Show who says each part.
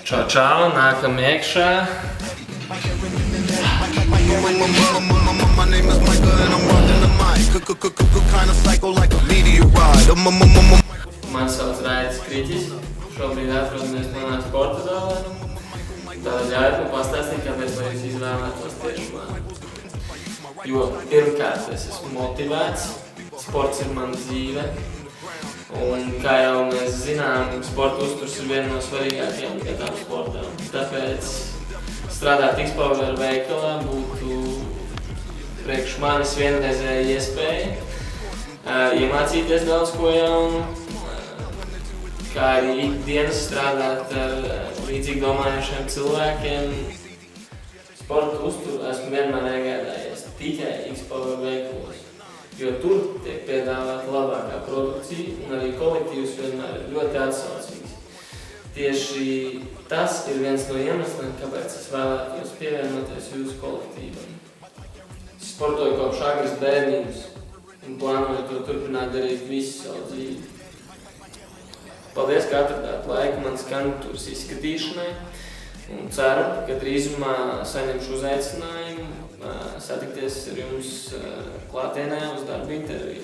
Speaker 1: Čau, nākam iekšā.
Speaker 2: My name is Michael and I'm rocking the mic. Kind of psycho like a meteorite.
Speaker 1: Man sauc Raidis Kriķis. Šobrīd atrodamies manā sporta zālē. Tātad ļaujiet man pastāstīt, kāpēc lai jūs izvēlētos tieši mani. Jo pirmkārt es esmu motivēts, sports ir mana dzīve. Un kā jau mēs zinām, sporta uzturs ir viena no svarīgākajām lietām sportām. Tāpēc strādāt X-Power veikalā būtu priekš manis vienreizēja iespēja iemācīties daudz ko jaunu, kā arī ikdienas strādāt ar līdzīgi domājušiem cilvēkiem. Sporta uzturu esmu vienmēr iegādājies tikai X-Power veikalos, jo tur tiek piedāvāta labākā produkcija un arī kolektīvs vienmēr ir ļoti atsaucīgs. Tieši tas ir viens no iemesliem, kāpēc es vēlētos pievienoties jūsu kolektīvam. Sportoju kopš agras bērnības un plānoju to turpināt darīt visu savu dzīvi. Paldies, ka atradāt laiku manas kandidatūras izskatīšanai un ceru, ka drīzumā saņemšu uzaicinājumu satikties ar jums klātienē uz darba interviju.